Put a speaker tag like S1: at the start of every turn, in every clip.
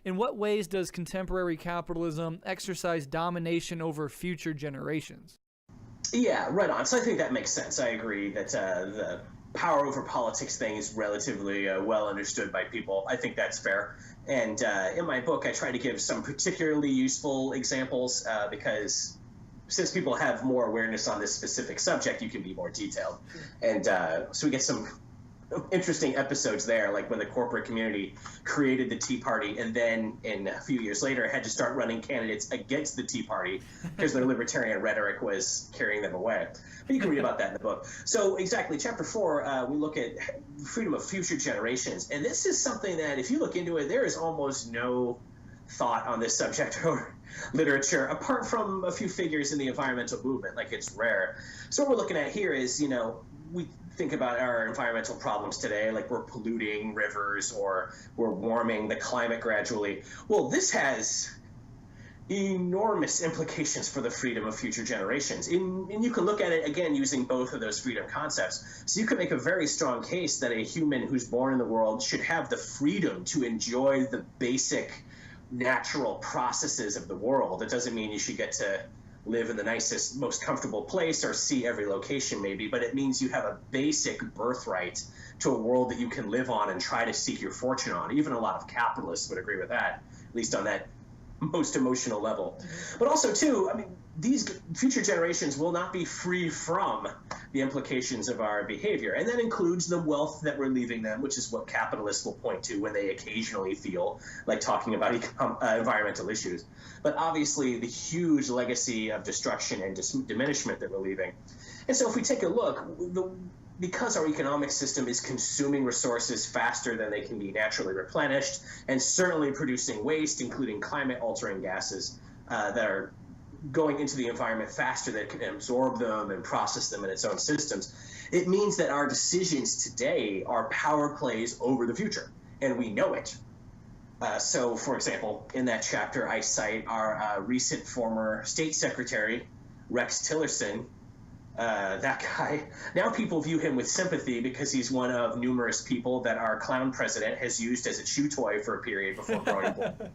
S1: In what ways does contemporary capitalism exercise domination over future generations?
S2: Yeah, right on. So I think that makes sense. I agree that the power over politics thing is relatively well understood by people. I think that's fair. And in my book, I try to give some particularly useful examples because since people have more awareness on this specific subject, you can be more detailed. And so we get some interesting episodes there, like when the corporate community created the Tea Party and then a few years later had to start running candidates against the Tea Party because their libertarian rhetoric was carrying them away. But you can read about that in the book. So exactly, chapter 4, we look at freedom of future generations. And this is something that if you look into it, there is almost no thought on this subject or literature apart from a few figures in the environmental movement. Like, it's rare. So what we're looking at here is, we think about our environmental problems today, like we're polluting rivers or we're warming the climate gradually. Well, this has enormous implications for the freedom of future generations. And you can look at it, again, using both of those freedom concepts. So you can make a very strong case that a human who's born in the world should have the freedom to enjoy the basic natural processes of the world. It doesn't mean you should get to live in the nicest, most comfortable place or see every location maybe, but it means you have a basic birthright to a world that you can live on and try to seek your fortune on. Even a lot of capitalists would agree with that, at least on that most emotional level. But also, too, these future generations will not be free from the implications of our behavior. And that includes the wealth that we're leaving them, which is what capitalists will point to when they occasionally feel like talking about environmental issues. But obviously, the huge legacy of destruction and diminishment that we're leaving. And so if we take a look, because our economic system is consuming resources faster than they can be naturally replenished, and certainly producing waste, including climate-altering gases that are going into the environment faster than it can absorb them and process them in its own systems, it means that our decisions today are power plays over the future, and we know it. So, for example, in that chapter, I cite our recent former state secretary, Rex Tillerson. That guy, now people view him with sympathy because he's one of numerous people that our clown president has used as a chew toy for a period before growing bold.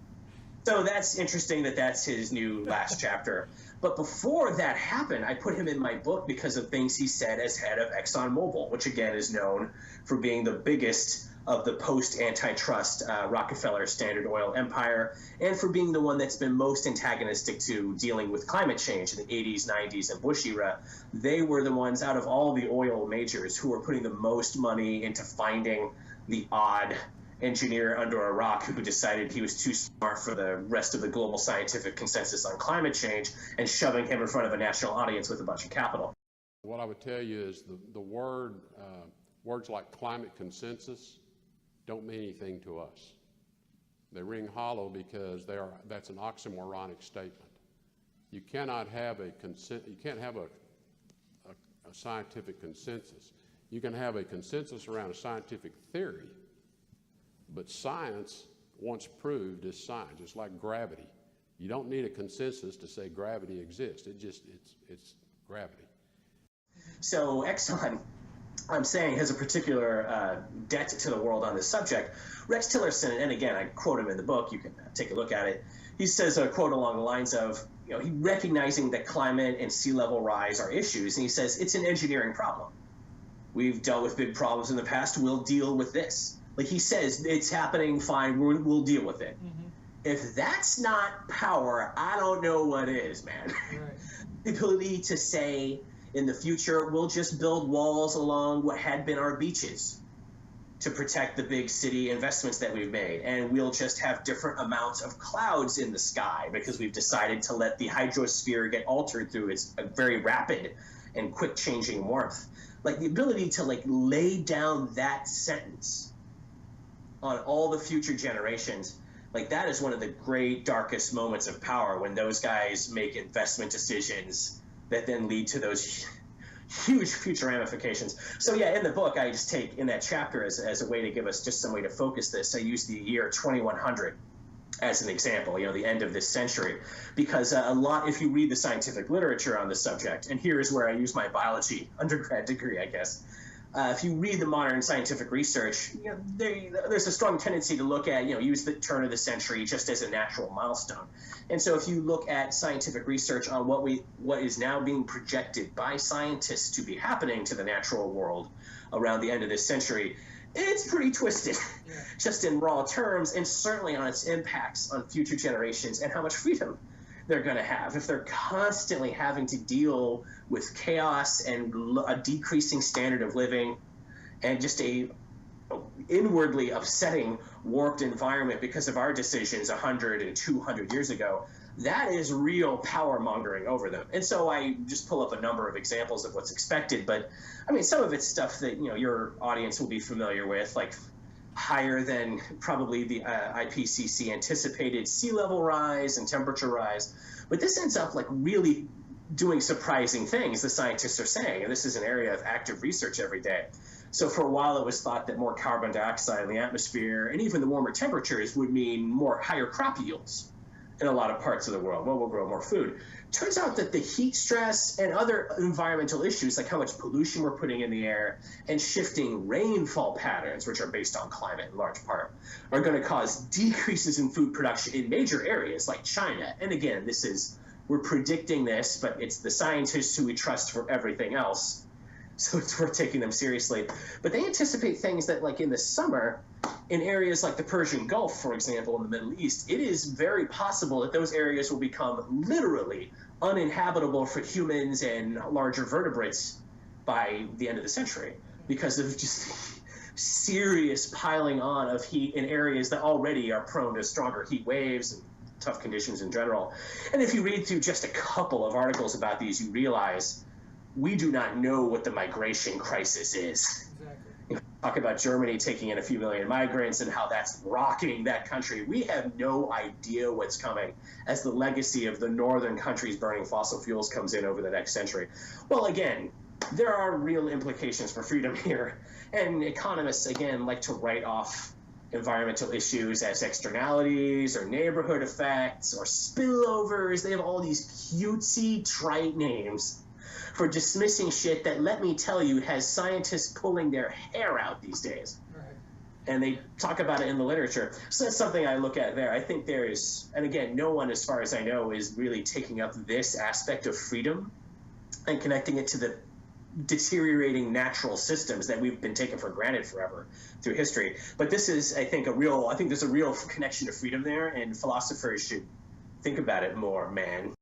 S2: So that's interesting that that's his new last chapter. But before that happened, I put him in my book because of things he said as head of ExxonMobil, which again is known for being the biggest of the post-antitrust Rockefeller Standard Oil empire, and for being the one that's been most antagonistic to dealing with climate change in the 80s, 90s, and Bush era. They were the ones out of all the oil majors who were putting the most money into finding the odd engineer under a rock who decided he was too smart for the rest of the global scientific consensus on climate change and shoving him in front of a national audience with a bunch of capital.
S3: What I would tell you is the words like climate consensus don't mean anything to us. They ring hollow because that's an oxymoronic statement. You cannot have a scientific consensus. You can have a consensus around a scientific theory, but science, once proved, is science. It's like gravity. You don't need a consensus to say gravity exists. It's gravity.
S2: So Exxon, I'm saying, has a particular debt to the world on this subject. Rex Tillerson, and again, I quote him in the book, you can take a look at it. He says a quote along the lines of, he recognizing that climate and sea level rise are issues, and he says, it's an engineering problem. We've dealt with big problems in the past, we'll deal with this. Like he says, it's happening, fine, we'll deal with it. Mm-hmm. If that's not power, I don't know what is, man. Right. The ability to say, in the future, we'll just build walls along what had been our beaches to protect the big city investments that we've made. And we'll just have different amounts of clouds in the sky because we've decided to let the hydrosphere get altered through its very rapid and quick changing warmth. Like the ability to lay down that sentence on all the future generations, that is one of the great darkest moments of power when those guys make investment decisions that then lead to those huge future ramifications. So yeah, in the book, I just take in that chapter as a way to give us just some way to focus this. I use the year 2100 as an example, the end of this century, because if you read the scientific literature on the subject, and here is where I use my biology undergrad degree, I guess, If you read the modern scientific research, there's a strong tendency to look at, use the turn of the century just as a natural milestone. And so if you look at scientific research on what is now being projected by scientists to be happening to the natural world around the end of this century, it's pretty twisted, just in raw terms, and certainly on its impacts on future generations and how much freedom they're going to have if they're constantly having to deal with chaos and a decreasing standard of living and just a inwardly upsetting, warped environment because of our decisions 100 and 200 years ago. That is real power mongering over them. And so I just pull up a number of examples of what's expected. But I mean, some of it's stuff that, your audience will be familiar with, like higher than probably the IPCC anticipated sea level rise and temperature rise. But this ends up like really doing surprising things, the scientists are saying. And this is an area of active research every day. So for a while, it was thought that more carbon dioxide in the atmosphere and even the warmer temperatures would mean higher crop yields in a lot of parts of the world. Well, we'll grow more food. Turns out that the heat stress and other environmental issues, like how much pollution we're putting in the air and shifting rainfall patterns, which are based on climate in large part, are going to cause decreases in food production in major areas like China. And again, we're predicting this, but it's the scientists who we trust for everything else. So it's worth taking them seriously. But they anticipate things that, like in the summer, in areas like the Persian Gulf, for example, in the Middle East, it is very possible that those areas will become literally uninhabitable for humans and larger vertebrates by the end of the century because of just serious piling on of heat in areas that already are prone to stronger heat waves and tough conditions in general. And if you read through just a couple of articles about these, you realize we do not know what the migration crisis is. Exactly. Talk about Germany taking in a few million migrants and how that's rocking that country. We have no idea what's coming as the legacy of the northern countries burning fossil fuels comes in over the next century. Well, again, there are real implications for freedom here. And economists, again, like to write off environmental issues as externalities or neighborhood effects or spillovers. They have all these cutesy, trite names for dismissing shit that, let me tell you, has scientists pulling their hair out these days. Right. And they talk about it in the literature. So that's something I look at there. I think there is, and again, no one, as far as I know, is really taking up this aspect of freedom and connecting it to the deteriorating natural systems that we've been taking for granted forever through history. But this is, I think there's a real connection to freedom there, and philosophers should think about it more, man.